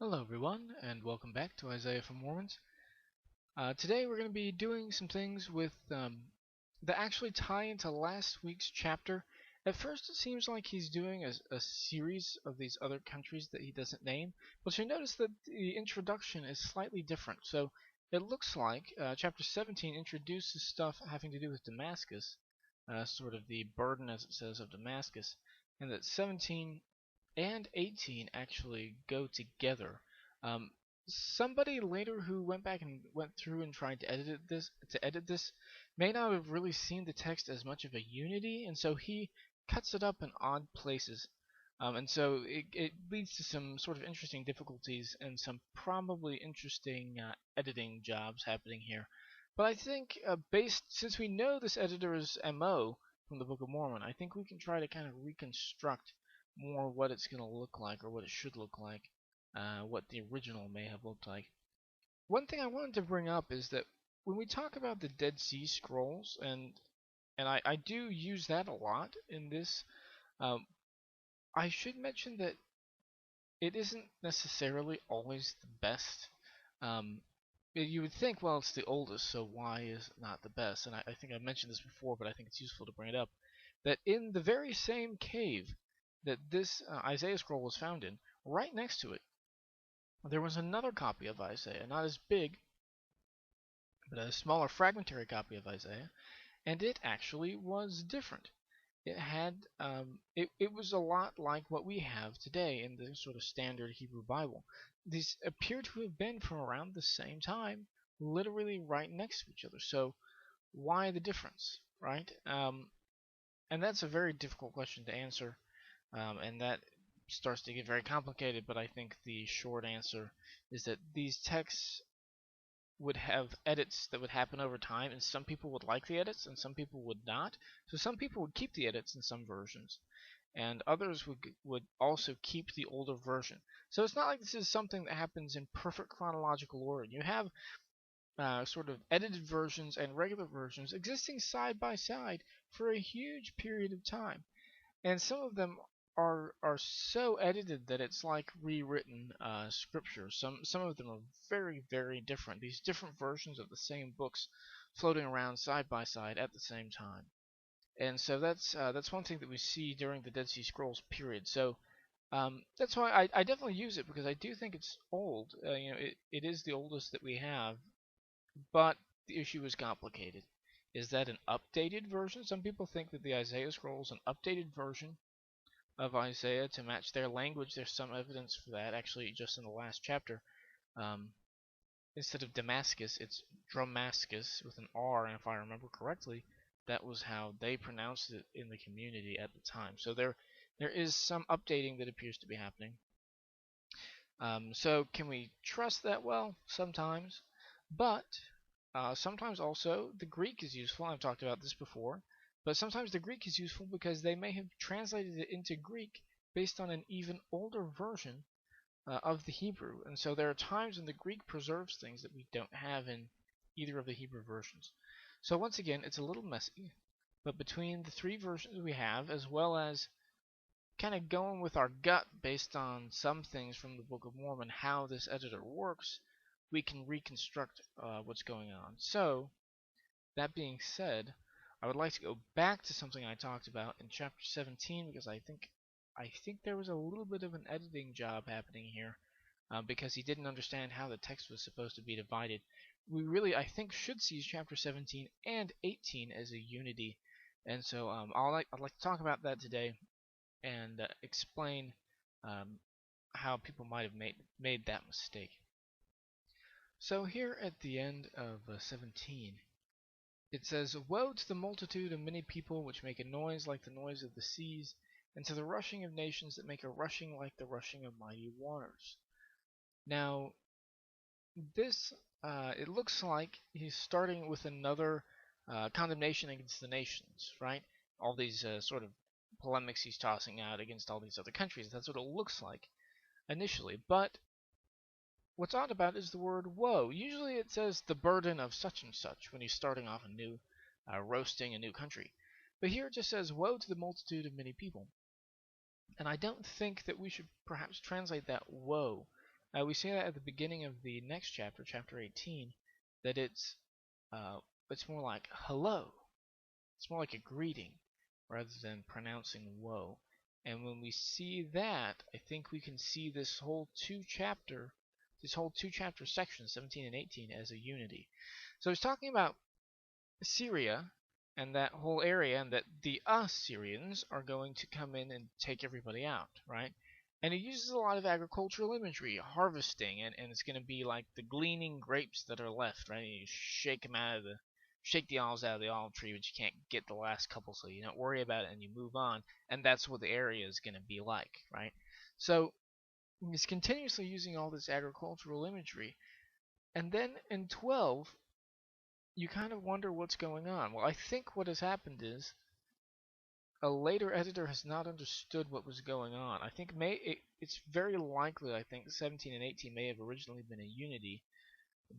Hello everyone, and welcome back to Isaiah from Mormons. Today we're going to be doing some things with that actually tie into last week's chapter. At first it seems like he's doing a series of these other countries that he doesn't name, but you notice that the introduction is slightly different. So it looks like chapter 17 introduces stuff having to do with Damascus, sort of the burden, as it says, of Damascus, and that 17 and 18 actually go together. Um, Somebody later who went back and went through and tried to edit this may not have really seen the text as much of a unity, and so he cuts it up in odd places. And so it leads to some sort of interesting difficulties and some probably interesting editing jobs happening here. But I think, since we know this editor's MO from the Book of Mormon, I think we can try to kind of reconstruct more what it's going to look like, or what it should look like, what the original may have looked like. One thing I wanted to bring up is that when we talk about the Dead Sea Scrolls, and I do use that a lot in this, um, I should mention that it isn't necessarily always the best. Um, you would think, well, it's the oldest, so why is it not the best? And I think I mentioned this before, but I think it's useful to bring it up. That in the very same cave that this Isaiah scroll was found in, right next to it, there was another copy of Isaiah, not as big, but a smaller fragmentary copy of Isaiah, and it actually was different. It was a lot like what we have today in the sort of standard Hebrew Bible. These appear to have been from around the same time, literally right next to each other. So why the difference, right? And that's a very difficult question to answer, and that starts to get very complicated. But I think the short answer is that these texts would have edits that would happen over time, and some people would like the edits and some people would not. So some people would keep the edits in some versions, and others would also keep the older version. So it's not like this is something that happens in perfect chronological order. You have sort of edited versions and regular versions existing side by side for a huge period of time, and some of them are so edited that it's like rewritten scripture. Some of them are very different. These different versions of the same books floating around side by side at the same time. And so that's one thing that we see during the Dead Sea Scrolls period. So that's why I definitely use it, because I do think it's old. It is the oldest that we have, but the issue is complicated. Is that an updated version? Some people think that the Isaiah Scroll is an updated version of Isaiah to match their language. There's some evidence for that, actually, just in the last chapter. Um, Instead of Damascus, it's Dramascus with an R, and if I remember correctly, that was how they pronounced it in the community at the time. So there is some updating that appears to be happening. So can we trust that? Well, sometimes, but sometimes also the Greek is useful. I've talked about this before, but sometimes the Greek is useful because they may have translated it into Greek based on an even older version of the Hebrew, and so there are times when the Greek preserves things that we don't have in either of the Hebrew versions. So once again, it's a little messy, but between the three versions we have, as well as kind of going with our gut based on some things from the Book of Mormon, how this editor works, we can reconstruct what's going on. So, that being said, I would like to go back to something I talked about in chapter 17, because I think there was a little bit of an editing job happening here, because he didn't understand how the text was supposed to be divided. We really, I think, should see chapter 17 and 18 as a unity, and so I'd like to talk about that today and explain um, how people might have made that mistake. So here at the end of 17, it says, "Woe to the multitude of many people which make a noise like the noise of the seas, and to the rushing of nations that make a rushing like the rushing of mighty waters." Now, this it looks like he's starting with another condemnation against the nations, right? All these sort of polemics he's tossing out against all these other countries. That's what it looks like initially. But what's odd about it is the word woe. Usually it says the burden of such and such when he's starting off a new, roasting a new country. But here it just says, woe to the multitude of many people. And I don't think that we should perhaps translate that woe We see that at the beginning of the next chapter, chapter 18, that it's more like hello. It's more like a greeting rather than pronouncing woe. And when we see that, I think we can see this whole two chapter section, 17 and 18, as a unity. So he's talking about Syria and that whole area, and that the Assyrians are going to come in and take everybody out, right? And he uses a lot of agricultural imagery, harvesting, and it's going to be like the gleaning grapes that are left, right? You shake the olives out of the olive tree, but you can't get the last couple, so you don't worry about it and you move on. And that's what the area is going to be like, right? So he's continuously using all this agricultural imagery. And then in 12, you kind of wonder what's going on. Well, I think what has happened is a later editor has not understood what was going on. I think it's very likely, I think 17 and 18 may have originally been a unity,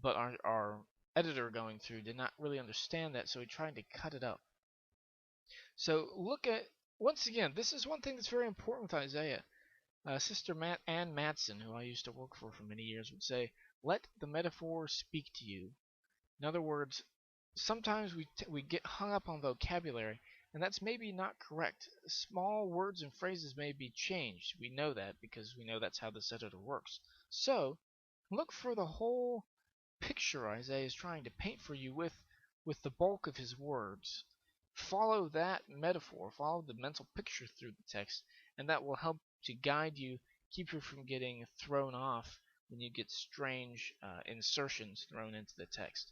but our editor going through did not really understand that, so he tried to cut it up. So look at, once again, this is one thing that's very important with Isaiah. Sister Ann Matson, who I used to work for many years, would say, let the metaphor speak to you. In other words, sometimes we get hung up on vocabulary, and that's maybe not correct. Small words and phrases may be changed. We know that because we know that's how this editor works. So, look for the whole picture Isaiah is trying to paint for you with the bulk of his words. Follow that metaphor, follow the mental picture through the text, and that will help to guide you, keep you from getting thrown off when you get strange insertions thrown into the text.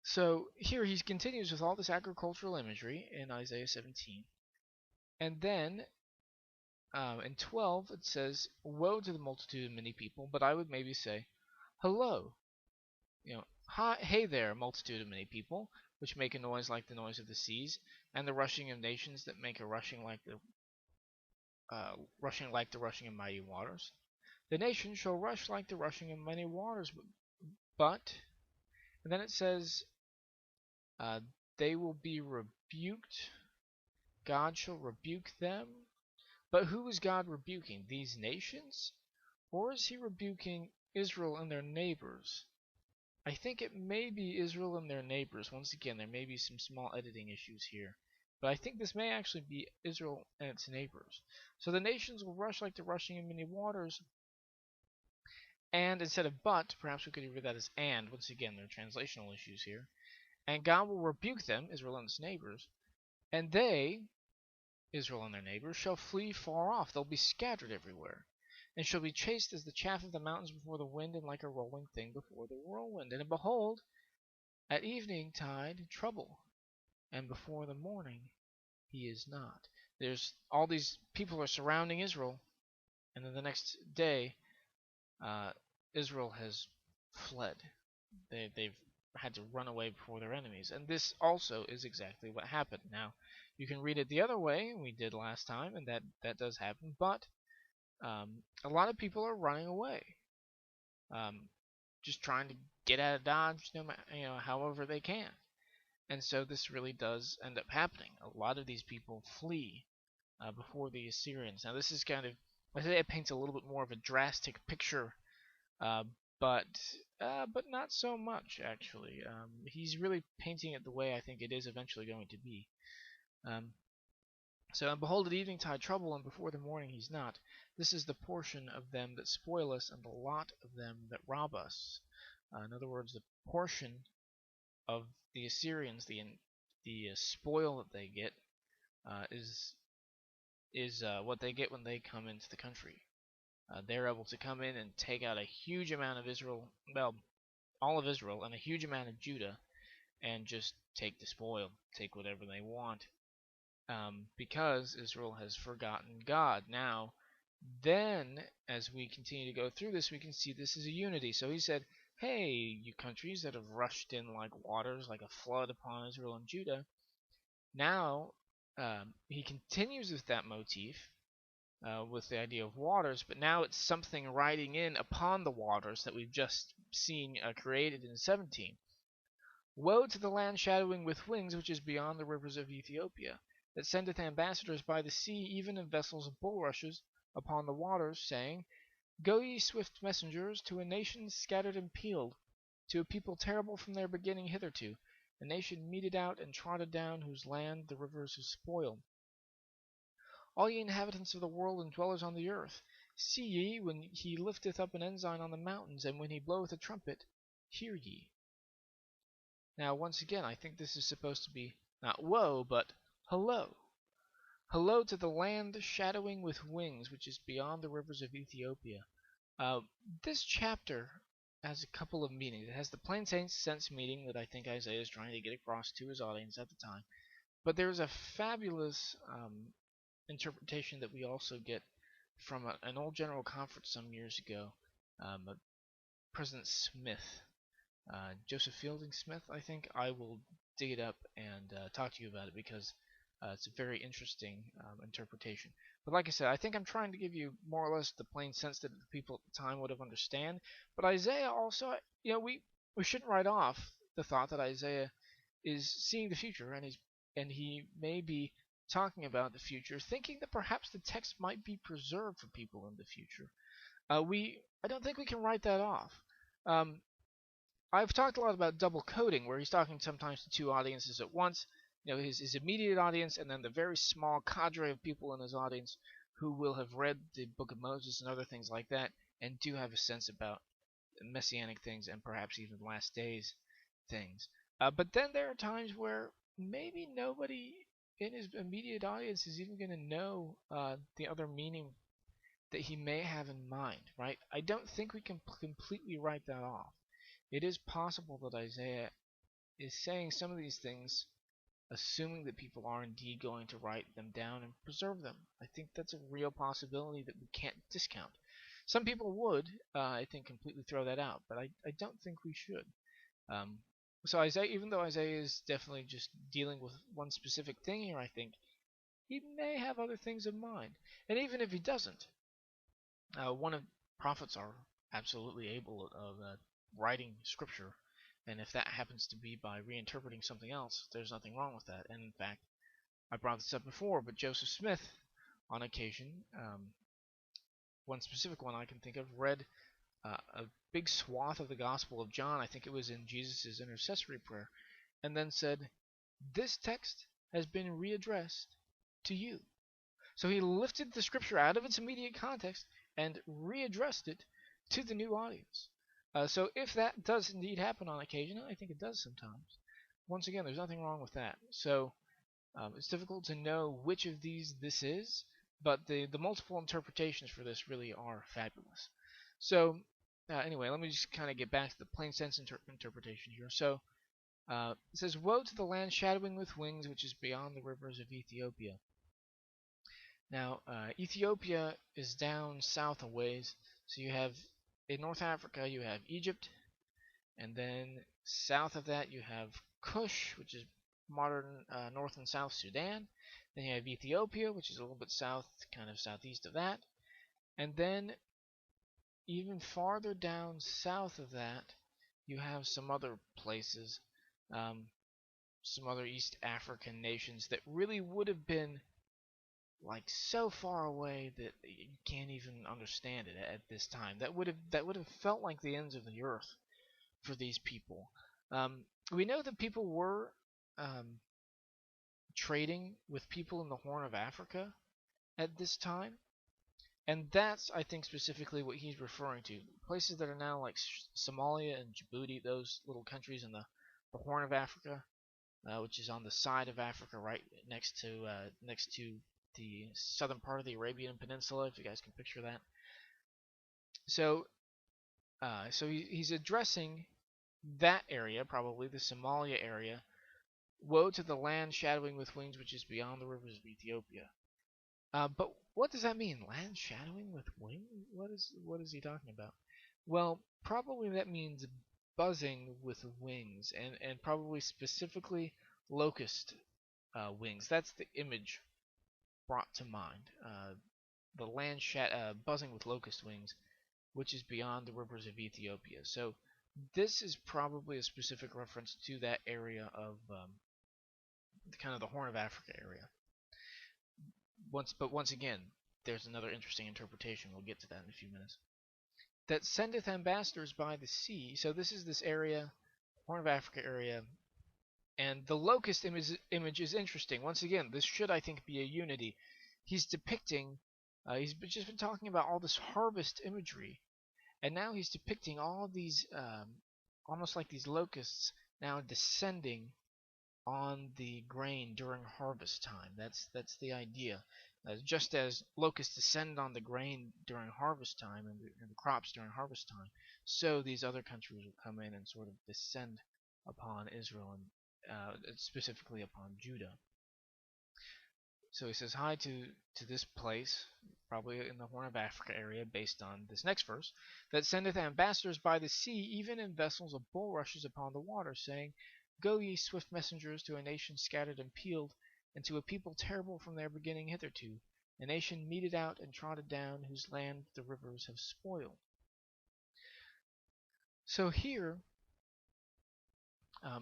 So here he continues with all this agricultural imagery in Isaiah 17. And then in 12 it says, woe to the multitude of many people, but I would maybe say, hello. Hi, hey there, multitude of many people, which make a noise like the noise of the seas, and the rushing of nations that make a rushing like the rushing of mighty waters. The nations shall rush like the rushing of many waters, but, and then it says, they will be rebuked. God shall rebuke them. But who is God rebuking? These nations? Or is he rebuking Israel and their neighbors? I think it may be Israel and their neighbors. Once again, there may be some small editing issues here. But I think this may actually be Israel and its neighbors. So the nations will rush like the rushing of many waters. And instead of but, perhaps we could read that as and. Once again, there are translational issues here. And God will rebuke them, Israel and its neighbors. And they, Israel and their neighbors, shall flee far off. They'll be scattered everywhere. And shall be chased as the chaff of the mountains before the wind, and like a rolling thing before the whirlwind. And behold, at evening tide trouble, and before the morning he is not. There's all these people are surrounding Israel, and then the next day, Israel has fled. They've had to run away before their enemies. And this also is exactly what happened. Now, you can read it the other way, we did last time, and that does happen, but a lot of people are running away, just trying to get out of Dodge, however they can. And so this really does end up happening. A lot of these people flee before the Assyrians. Now this is kind of, I say it paints a little bit more of a drastic picture, but not so much actually. He's really painting it the way I think it is eventually going to be. So, and behold, at evening-tide trouble, and before the morning he's not. This is the portion of them that spoil us, and the lot of them that rob us. In other words, the portion of the Assyrians, the spoil that they get, is what they get when they come into the country. They're able to come in and take out a huge amount of Israel, well, all of Israel, and a huge amount of Judah, and just take the spoil, take whatever they want. Because Israel has forgotten God. Now, then, as we continue to go through this, we can see this is a unity. So he said, hey, you countries that have rushed in like waters, like a flood upon Israel and Judah. Now, he continues with that motif, with the idea of waters, but now it's something riding in upon the waters that we've just seen created in 17. Woe to the land shadowing with wings, which is beyond the rivers of Ethiopia, that sendeth ambassadors by the sea, even in vessels of bulrushes upon the waters, saying, Go ye swift messengers to a nation scattered and peeled, to a people terrible from their beginning hitherto, a nation meted out and trodden down, whose land the rivers have spoiled. All ye inhabitants of the world and dwellers on the earth, see ye when he lifteth up an ensign on the mountains, and when he bloweth a trumpet, hear ye. Now, once again, I think this is supposed to be not woe, but hello. Hello to the land shadowing with wings, which is beyond the rivers of Ethiopia. This chapter has a couple of meanings. It has the plain sense meaning that I think Isaiah is trying to get across to his audience at the time. But there's a fabulous interpretation that we also get from an old general conference some years ago. President Smith, Joseph Fielding Smith, I think. I will dig it up and talk to you about it because it's a very interesting interpretation. But like I said, I think I'm trying to give you more or less the plain sense that the people at the time would have understand. But Isaiah also, we shouldn't write off the thought that Isaiah is seeing the future, and he may be talking about the future, thinking that perhaps the text might be preserved for people in the future. I don't think we can write that off. I've talked a lot about double coding, where he's talking sometimes to two audiences at once. His immediate audience, and then the very small cadre of people in his audience who will have read the Book of Moses and other things like that, and do have a sense about messianic things and perhaps even last days things. But then there are times where maybe nobody in his immediate audience is even going to know the other meaning that he may have in mind, right? I don't think we can completely write that off. It is possible that Isaiah is saying some of these things assuming that people are indeed going to write them down and preserve them. I think that's a real possibility that we can't discount. Some people would, I think, completely throw that out, but I don't think we should. So Isaiah, even though Isaiah is definitely just dealing with one specific thing here, I think he may have other things in mind. And even if he doesn't, one of prophets are absolutely able of writing scripture, and if that happens to be by reinterpreting something else, there's nothing wrong with that. And in fact, I brought this up before, but Joseph Smith, on occasion, one specific one I can think of, read a big swath of the Gospel of John, I think it was in Jesus' intercessory prayer, and then said, "This text has been readdressed to you." So he lifted the scripture out of its immediate context and readdressed it to the new audience. So if that does indeed happen on occasion, and I think it does sometimes, once again, there's nothing wrong with that. So it's difficult to know which of these this is, but the multiple interpretations for this really are fabulous. So anyway, let me just kind of get back to the plain sense interpretation here. So it says, "Woe to the land shadowing with wings, which is beyond the rivers of Ethiopia." Now, Ethiopia is down south a ways, so you have, in North Africa, you have Egypt, and then south of that you have Kush, which is modern North and South Sudan. Then you have Ethiopia, which is a little bit south, kind of southeast of that. And then, even farther down south of that, you have some other places, some other East African nations that really would have been like so far away that you can't even understand it at this time. That would have felt like the ends of the earth for these people. We know that people were trading with people in the Horn of Africa at this time, and that's, I think, specifically what he's referring to. Places that are now like Somalia and Djibouti, those little countries in the Horn of Africa, which is on the side of Africa, right next to the southern part of the Arabian Peninsula, if you guys can picture that. So he's addressing that area, probably the Somalia area. Woe to the land shadowing with wings, which is beyond the rivers of Ethiopia. But what does that mean? Land shadowing with wings? What is he talking about? Well, probably that means buzzing with wings, and probably specifically locust wings. That's the image brought to mind. The land buzzing with locust wings, which is beyond the rivers of Ethiopia. So this is probably a specific reference to that area of kind of the Horn of Africa area. But once again, there's another interesting interpretation. We'll get to that in a few minutes. that sendeth ambassadors by the sea. So this area, Horn of Africa area, and the locust image is interesting. Once again, this should, I think, be a unity. He's depicting, he's just been talking about all this harvest imagery, and now he's depicting all these, almost like these locusts now descending on the grain during harvest time. That's the idea. Just as locusts descend on the grain during harvest time and the crops during harvest time, so these other countries will come in and sort of descend upon Israel and specifically upon Judah. So he says hi to this place, probably in the Horn of Africa area, based on this next verse, that sendeth ambassadors by the sea, even in vessels of bulrushes upon the water, saying, Go ye swift messengers to a nation scattered and peeled, and to a people terrible from their beginning hitherto, a nation meted out and trodden down, whose land the rivers have spoiled. So here,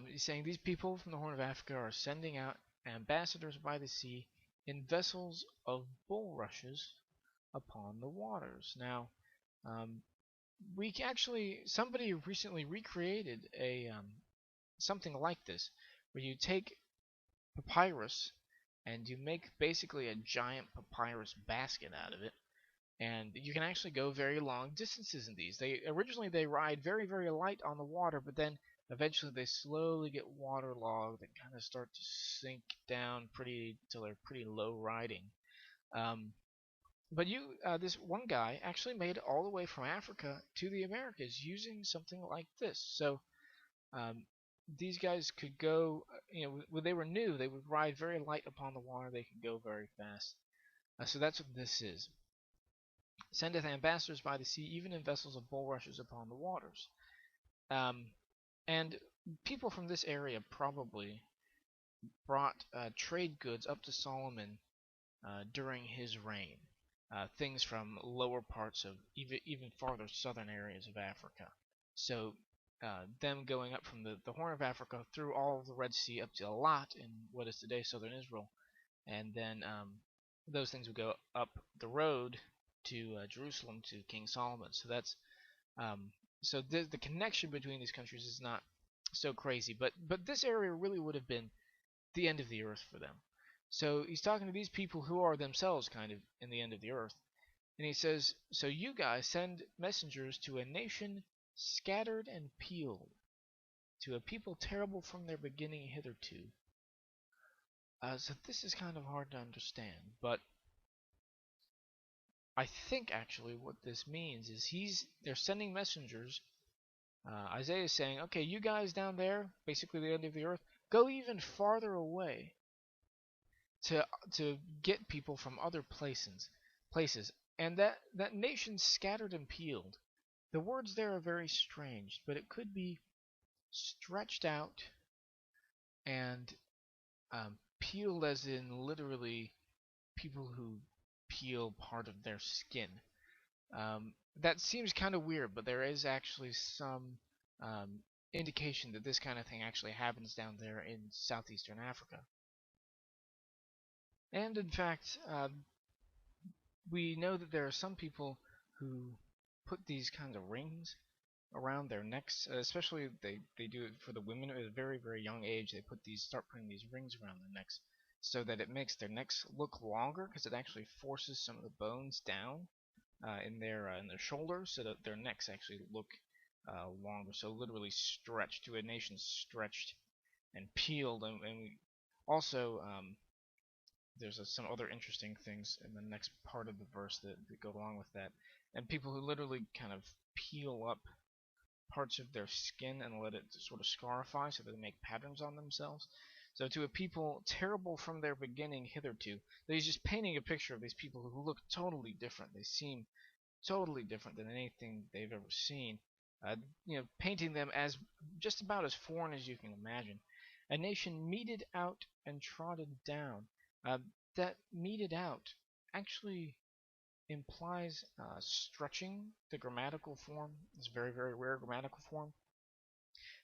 he's saying these people from the Horn of Africa are sending out ambassadors by the sea in vessels of bulrushes upon the waters. Now, somebody recently recreated something like this, where you take papyrus and you make basically a giant papyrus basket out of it, and you can actually go very long distances in these. Originally they ride very, very light on the water, but then eventually they slowly get waterlogged and kind of start to sink down till they're pretty low riding. But this one guy actually made it all the way from Africa to the Americas using something like this. So these guys could go, when they were new, they would ride very light upon the water. They could go very fast. So that's what this is. Sendeth ambassadors by the sea, even in vessels of bulrushes upon the waters. And people from this area probably brought trade goods up to Solomon during his reign. Things from lower parts of even farther southern areas of Africa. So them going up from the Horn of Africa through all of the Red Sea up to Elat in what is today southern Israel, and then those things would go up the road to Jerusalem to King Solomon. So that's so the connection between these countries is not so crazy, but this area really would have been the end of the earth for them. So he's talking to these people who are themselves kind of in the end of the earth, and he says, so you guys send messengers to a nation scattered and peeled, to a people terrible from their beginning hitherto. So this is kind of hard to understand, but I think actually what this means is they're sending messengers. Isaiah is saying, okay, you guys down there, basically the end of the earth, go even farther away to get people from other places. And that nation scattered and peeled. The words there are very strange, but it could be stretched out and peeled as in literally people who peel part of their skin. That seems kind of weird, but there is actually some indication that this kind of thing actually happens down there in southeastern Africa. And in fact, we know that there are some people who put these kinds of rings around their necks, especially they do it for the women at a very, very young age. They start putting these rings around their necks so that it makes their necks look longer, because it actually forces some of the bones down in their shoulders, so that their necks actually look longer. So literally stretched, to a nation stretched and peeled. And we also there's some other interesting things in the next part of the verse that go along with that. And people who literally kind of peel up parts of their skin and let it sort of scarify so that they make patterns on themselves. So to a people terrible from their beginning hitherto, he's just painting a picture of these people who look totally different. They seem totally different than anything they've ever seen. Painting them as just about as foreign as you can imagine. A nation meted out and trodden down. That meted out actually implies stretching the grammatical form. It's a very, very rare grammatical form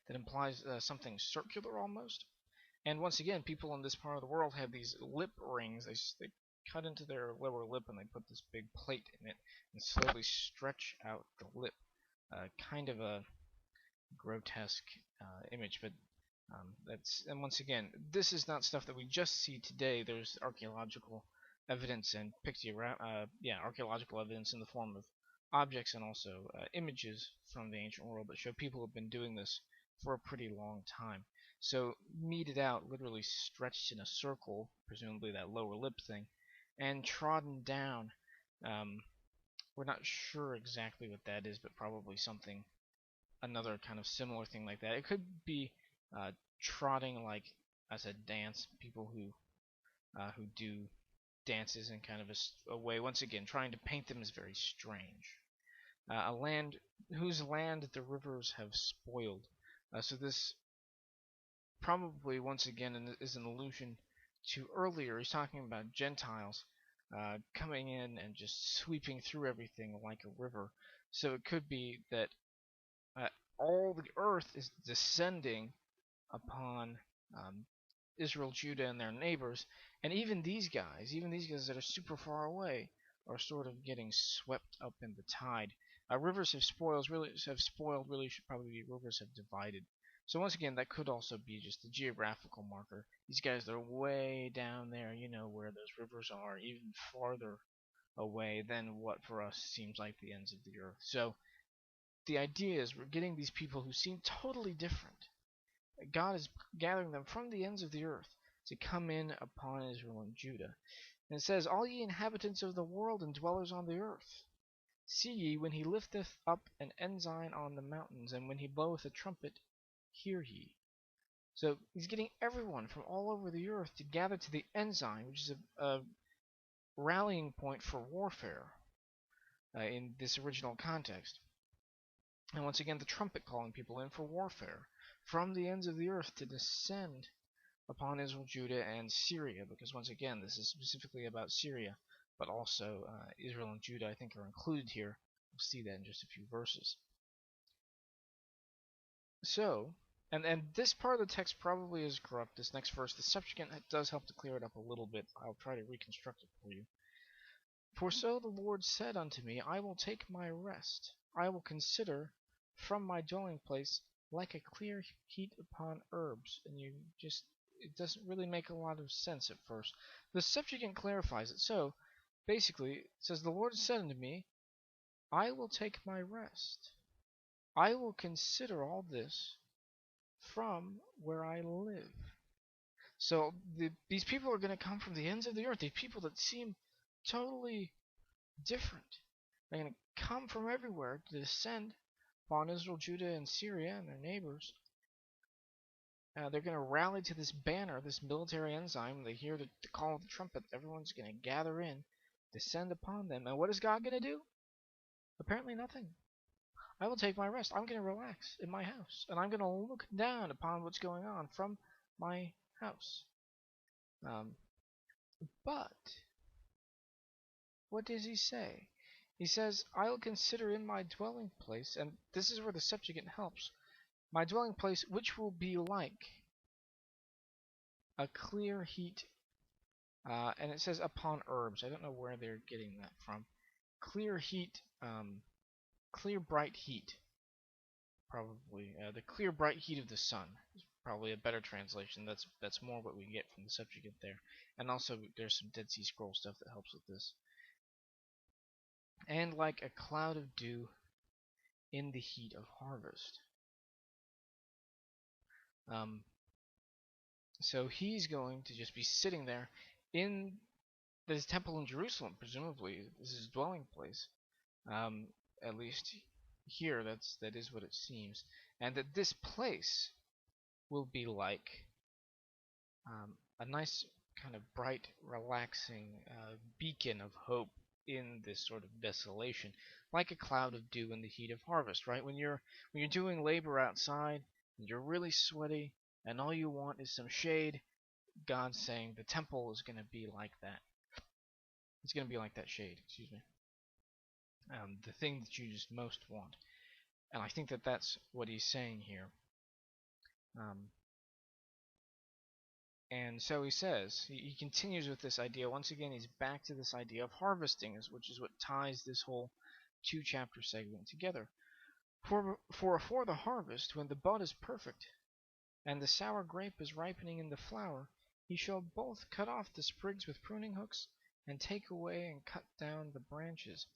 that implies something circular almost. And once again, people in this part of the world have these lip rings. They cut into their lower lip and they put this big plate in it and slowly stretch out the lip. kind of a grotesque image, but and once again, this is not stuff that we just see today. There's archaeological evidence and archaeological evidence in the form of objects and also images from the ancient world that show people have been doing this for a pretty long time. So meted out, literally stretched in a circle, presumably that lower lip thing, and trodden down. Um, we're not sure exactly what that is, but probably something, another kind of similar thing like that. It could be uh, trotting like as a dance, people who do dances in kind of a way, once again, trying to paint them as very strange. A land whose land the rivers have spoiled. So this probably, once again, is an allusion to earlier. He's talking about Gentiles coming in and just sweeping through everything like a river. So it could be that uh, all the earth is descending upon Israel, Judah, and their neighbors, and even these guys that are super far away, are sort of getting swept up in the tide. Rivers have spoiled. Really, should probably be rivers have divided. So once again, that could also be just a geographical marker. These guys that are way down there, where those rivers are, even farther away than what for us seems like the ends of the earth. So the idea is we're getting these people who seem totally different. God is gathering them from the ends of the earth to come in upon Israel and Judah. And it says, All ye inhabitants of the world and dwellers on the earth, see ye, when he lifteth up an ensign on the mountains, and when he bloweth a trumpet, hear ye. So he's getting everyone from all over the earth to gather to the ensign, which is a rallying point for warfare in this original context. And once again, the trumpet calling people in for warfare from the ends of the earth to descend upon Israel, Judah, and Syria, because once again, this is specifically about Syria, but also Israel and Judah, I think, are included here. We'll see that in just a few verses. So, and this part of the text probably is corrupt, this next verse. The Septuagint does help to clear it up a little bit. I'll try to reconstruct it for you. For so the Lord said unto me, I will take my rest. I will consider from my dwelling place like a clear heat upon herbs. And it doesn't really make a lot of sense at first. The Septuagint clarifies it. So, basically, it says, The Lord said unto me, I will take my rest. I will consider all this from where I live. So, these people are going to come from the ends of the earth. These people that seem totally different. They're going to come from everywhere to descend upon Israel, Judah, and Syria and their neighbors. They're going to rally to this banner, this military ensign. They hear the call of the trumpet. Everyone's going to gather in, descend upon them. And what is God going to do? Apparently nothing. I will take my rest. I'm going to relax in my house. And I'm going to look down upon what's going on from my house. But what does he say? He says, I will consider in my dwelling place, and this is where the Septuagint helps, my dwelling place, which will be like a clear heat, and it says upon herbs. I don't know where they're getting that from. Clear heat, clear bright heat, probably. The clear bright heat of the sun is probably a better translation. That's more what we get from the Septuagint there. And also there's some Dead Sea Scroll stuff that helps with this. And like a cloud of dew in the heat of harvest. So he's going to just be sitting there in this temple in Jerusalem, presumably this is his dwelling place. At least here, that is what it seems, and that this place will be like a nice kind of bright, relaxing beacon of hope in this sort of desolation, like a cloud of dew in the heat of harvest. Right, when you're doing labor outside and you're really sweaty and all you want is some shade, God's saying the temple is going to be like that. It's going to be like that shade, excuse me. The thing that you just most want. And I think that that's what he's saying here. And so he says, he continues with this idea. Once again, he's back to this idea of harvesting, which is what ties this whole 2-chapter segment together. For the harvest, when the bud is perfect, and the sour grape is ripening in the flower, he shall both cut off the sprigs with pruning hooks, and take away and cut down the branches.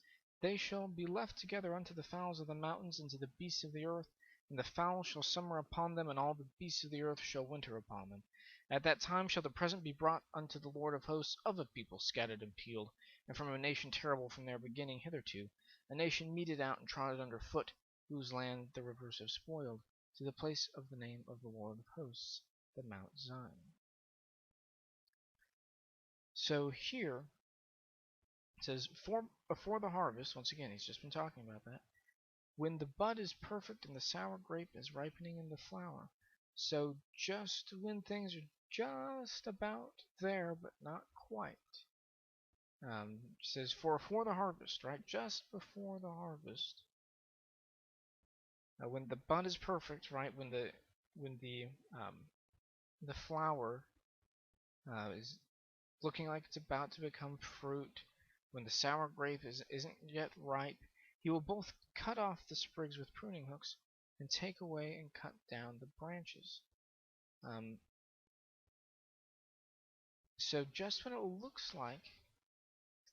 They shall be left together unto the fowls of the mountains and to the beasts of the earth, and the fowls shall summer upon them, and all the beasts of the earth shall winter upon them. At that time shall the present be brought unto the Lord of hosts of a people scattered and peeled, and from a nation terrible from their beginning hitherto, a nation meted out and trodden under foot, whose land the rivers have spoiled, to the place of the name of the Lord of hosts, the Mount Zion. So here it says, for the harvest, once again, he's just been talking about that, when the bud is perfect and the sour grape is ripening in the flower. So just when things are just about there, but not quite. It says, for the harvest, right? Just before the harvest. When the bud is perfect, right? When the flower is looking like it's about to become fruit, when the sour grape isn't yet ripe, he will both cut off the sprigs with pruning hooks and take away and cut down the branches. So just when it looks like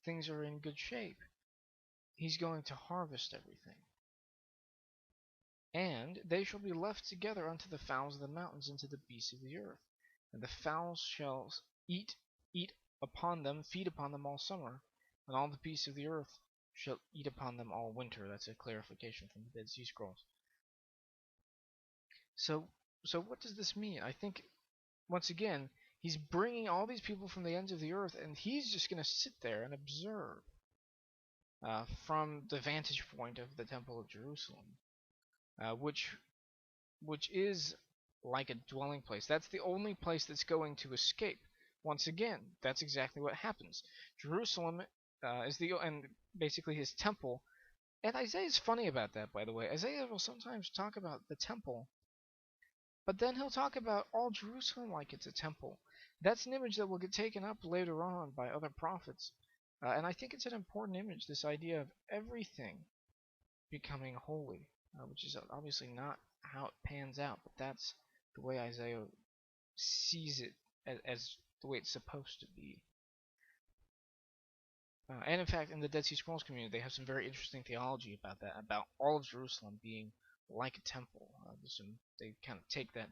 things are in good shape, he's going to harvest everything. And they shall be left together unto the fowls of the mountains and to the beasts of the earth. And the fowls shall eat upon them, feed upon them all summer, and all the beasts of the earth shall eat upon them all winter. That's a clarification from the Dead Sea Scrolls. So what does this mean? I think, once again, he's bringing all these people from the ends of the earth, and he's just going to sit there and observe from the vantage point of the Temple of Jerusalem, which is like a dwelling place. That's the only place that's going to escape. Once again, that's exactly what happens. Jerusalem is and basically his temple. And Isaiah's funny about that, by the way. Isaiah will sometimes talk about the temple, but then he'll talk about all Jerusalem like it's a temple. That's an image that will get taken up later on by other prophets. And I think it's an important image, this idea of everything becoming holy, which is obviously not how it pans out, but that's the way Isaiah sees it as the way it's supposed to be. And in fact, in the Dead Sea Scrolls community, they have some very interesting theology about that, about all of Jerusalem being like a temple. They kind of take that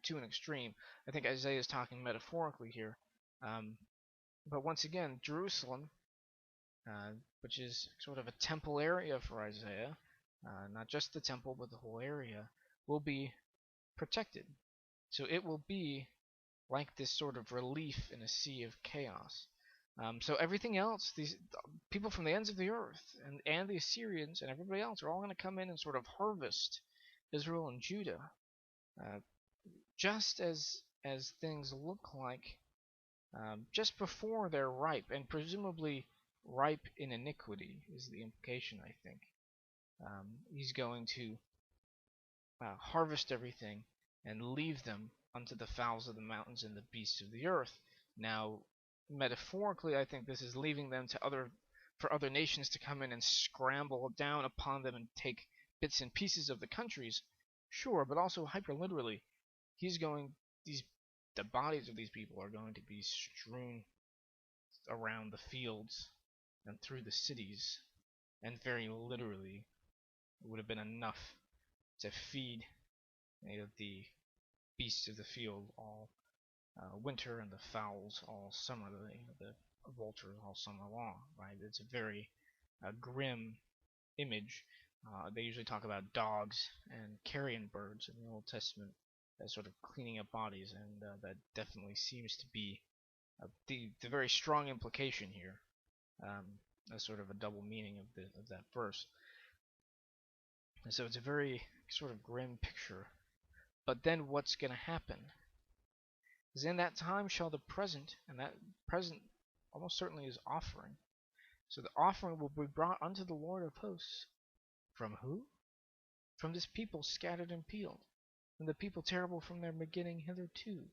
to an extreme. I think Isaiah is talking metaphorically here. But once again, Jerusalem, which is sort of a temple area for Isaiah, not just the temple, but the whole area, will be protected. So it will be like this sort of relief in a sea of chaos. So everything else, these people from the ends of the earth and the Assyrians and everybody else are all going to come in and sort of harvest Israel and Judah, just as things look like just before they're ripe, and presumably ripe in iniquity is the implication, I think. He's going to harvest everything and leave them unto the fowls of the mountains and the beasts of the earth. Now, metaphorically, I think this is leaving them for other nations to come in and scramble down upon them and take bits and pieces of the countries. Sure, but also hyperliterally, the bodies of these people are going to be strewn around the fields and through the cities, and very literally, it would have been enough to feed the beasts of the field all winter and the fowls all summer, the vultures all summer long, right? It's a very grim image. They usually talk about dogs and carrion birds in the Old Testament as sort of cleaning up bodies, and that definitely seems to be the very strong implication here, as sort of a double meaning of that verse. And so it's a very sort of grim picture. But then what's going to happen? Is in that time shall the present, and that present almost certainly is offering. So the offering will be brought unto the Lord of hosts. From who? From this people scattered and peeled, from the people terrible from their beginning hitherto,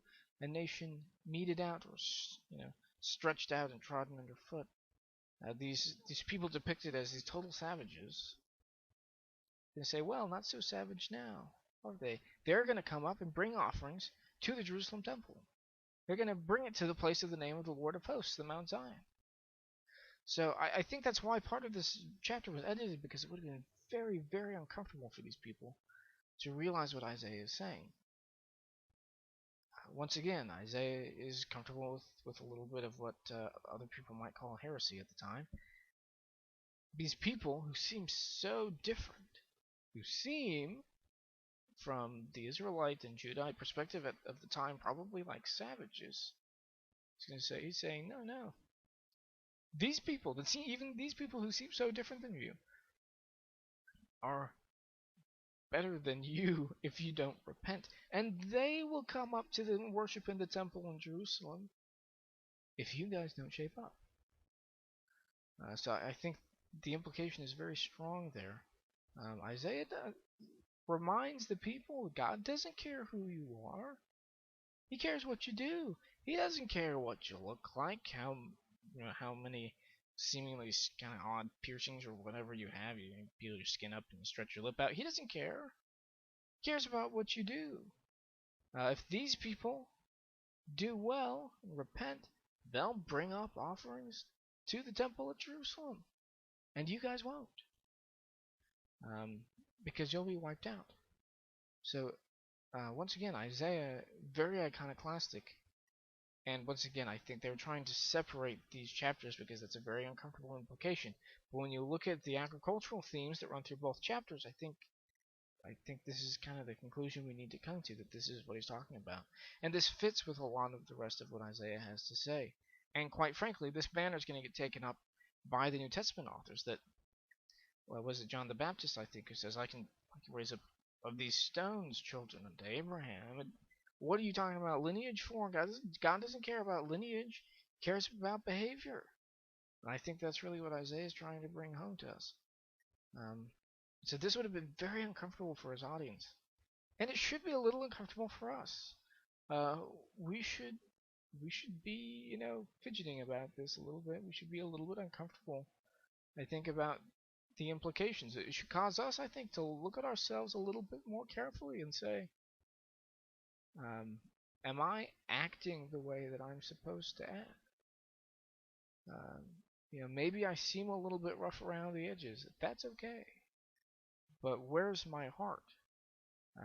a nation meted out, or stretched out and trodden under foot. These people depicted as these total savages They say, well, not so savage now, are they? They're going to come up and bring offerings to the Jerusalem temple. They're going to bring it to the place of the name of the Lord of hosts, the Mount Zion. So I think that's why part of this chapter was edited, because it would have been very, very uncomfortable for these people to realize what Isaiah is saying. Once again, Isaiah is comfortable with a little bit of what other people might call heresy at the time. These people who seem so different, who seem, from the Israelite and Judite perspective of the time, probably like savages. He's saying, no, no. These people, even these people who seem so different than you, are better than you if you don't repent. And they will come up to the worship in the temple in Jerusalem if you guys don't shape up. So I think the implication is very strong there. Isaiah reminds the people God doesn't care who you are. He cares what you do. He doesn't care what you look like, how many seemingly kind of odd piercings or whatever you have. You peel your skin up and stretch your lip out. He doesn't care. He cares about what you do. If these people do well and repent, they'll bring up offerings to the temple at Jerusalem. And you guys won't. Because you'll be wiped out. So, once again, Isaiah, very iconoclastic. And once again, I think they were trying to separate these chapters because that's a very uncomfortable implication. But when you look at the agricultural themes that run through both chapters, I think this is kind of the conclusion we need to come to, that this is what he's talking about. And this fits with a lot of the rest of what Isaiah has to say. And quite frankly, this banner is going to get taken up by the New Testament authors. That, well, was it John the Baptist, I think, who says, I can raise up of these stones children unto Abraham. And what are you talking about lineage for? God doesn't care about lineage. He cares about behavior. And I think that's really what Isaiah is trying to bring home to us. So this would have been very uncomfortable for his audience. And it should be a little uncomfortable for us. We should be, fidgeting about this a little bit. We should be a little bit uncomfortable, I think, about the implications. It should cause us, I think, to look at ourselves a little bit more carefully and say, am I acting the way that I'm supposed to act? Maybe I seem a little bit rough around the edges. That's okay. But where's my heart?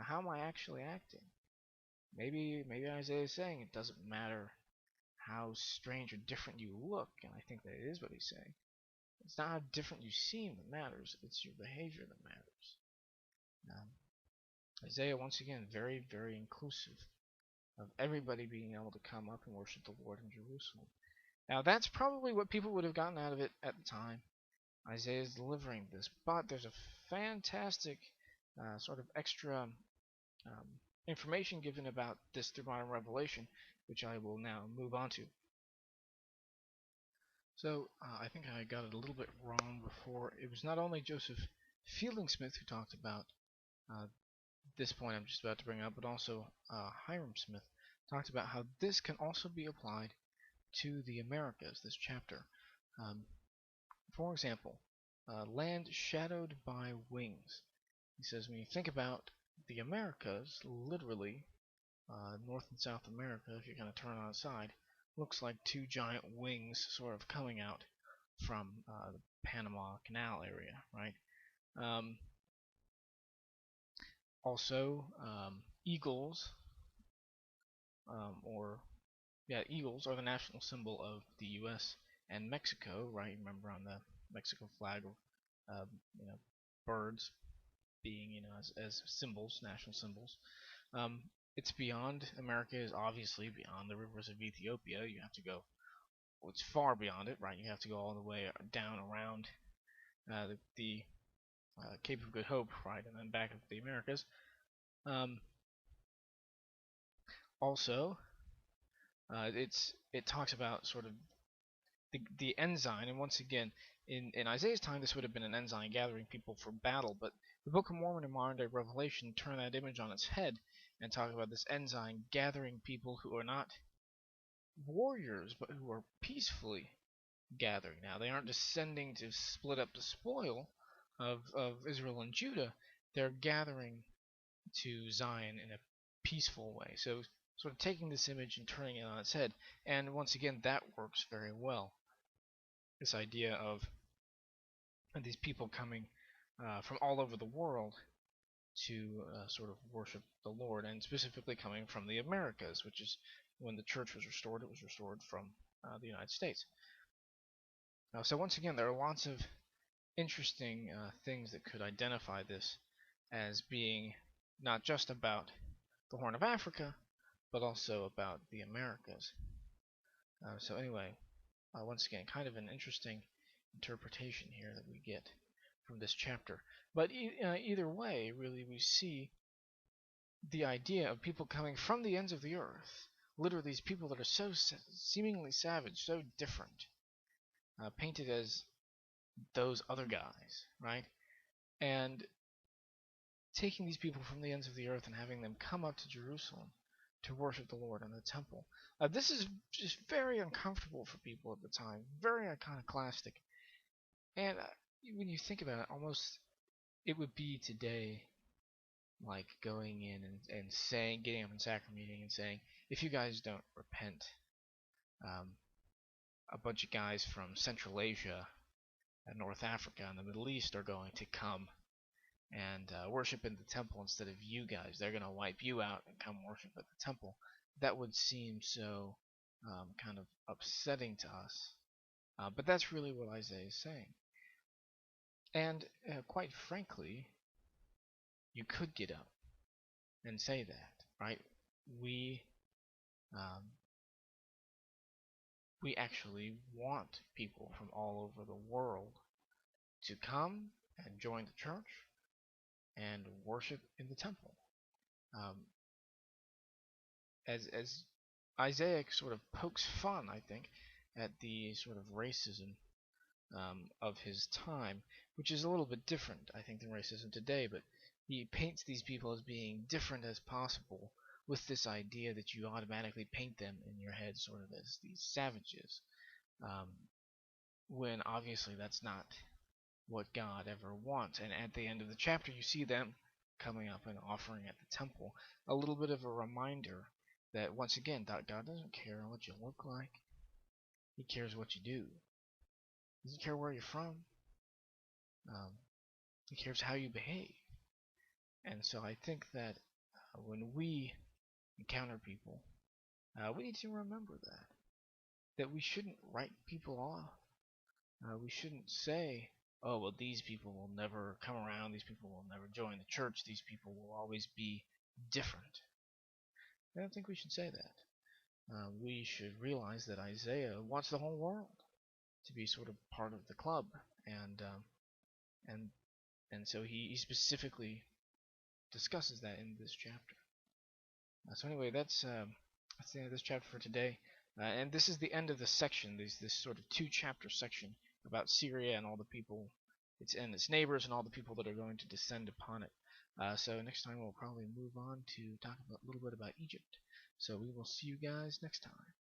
How am I actually acting? Maybe Isaiah is saying it doesn't matter how strange or different you look, and I think that is what he's saying. It's not how different you seem that matters, it's your behavior that matters. Isaiah, once again, very, very inclusive of everybody being able to come up and worship the Lord in Jerusalem. Now, that's probably what people would have gotten out of it at the time. Isaiah is delivering this, but there's a fantastic sort of extra information given about this through modern revelation, which I will now move on to. So, I think I got it a little bit wrong before. It was not only Joseph Fielding Smith who talked about this point I'm just about to bring up, but also Hiram Smith talked about how this can also be applied to the Americas, this chapter. For example, land shadowed by wings. He says when you think about the Americas, literally, North and South America, if you're going to turn on its side, looks like two giant wings sort of coming out from the Panama Canal area, right? Also, eagles, eagles are the national symbol of the U.S. and Mexico, right? Remember on the Mexico flag, birds being, as symbols, national symbols. It's beyond. America is obviously beyond the rivers of Ethiopia. You have to go. Well, it's far beyond it, right? You have to go all the way down around the Cape of Good Hope, right, and then back up to the Americas. Also, it talks about sort of the ensign, and once again, in Isaiah's time, this would have been an ensign gathering people for battle, but the Book of Mormon and modern day Revelation turn that image on its head and talk about this ensign gathering people who are not warriors, but who are peacefully gathering. Now, they aren't descending to split up the spoil of Israel and Judah, they're gathering to Zion in a peaceful way. So sort of taking this image and turning it on its head. And once again, that works very well. This idea of these people coming from all over the world to sort of worship the Lord, and specifically coming from the Americas, which is when the church was restored. It was restored from the United States. So once again, there are lots of interesting things that could identify this as being not just about the Horn of Africa, but also about the Americas. So anyway, once again, kind of an interesting interpretation here that we get from this chapter. But either way, really, we see the idea of people coming from the ends of the earth, literally these people that are so seemingly savage, so different, painted as those other guys, right? And taking these people from the ends of the earth and having them come up to Jerusalem to worship the Lord in the temple. This is just very uncomfortable for people at the time, very iconoclastic. And when you think about it, almost it would be today like going in and saying, getting up in sacrament meeting and saying, if you guys don't repent, a bunch of guys from Central Asia and North Africa and the Middle East are going to come and worship in the temple instead of you guys. They're going to wipe you out and come worship at the temple. That would seem so kind of upsetting to us. But that's really what Isaiah is saying. And quite frankly, you could get up and say that, right? We actually want people from all over the world to come and join the church and worship in the temple. As Isaiah sort of pokes fun, I think, at the sort of racism of his time, which is a little bit different, I think, than racism today, but he paints these people as being different as possible with this idea that you automatically paint them in your head sort of as these savages, when obviously that's not what God ever wants. And at the end of the chapter, you see them coming up and offering at the temple, a little bit of a reminder that, once again, God doesn't care what you look like. He cares what you do. He doesn't care where you're from. He cares how you behave. And so I think that when we encounter people, we need to remember that we shouldn't write people off. We shouldn't say, oh, well, these people will never come around, these people will never join the church, these people will always be different. I don't think we should say that. We should realize that Isaiah wants the whole world to be sort of part of the club, and so he specifically discusses that in this chapter. So anyway, that's the end of this chapter for today, and this is the end of the section. There's this sort of 2-chapter section about Syria and all the people, and its neighbors and all the people that are going to descend upon it. So next time we'll probably move on to talk a little bit about Egypt. So we will see you guys next time.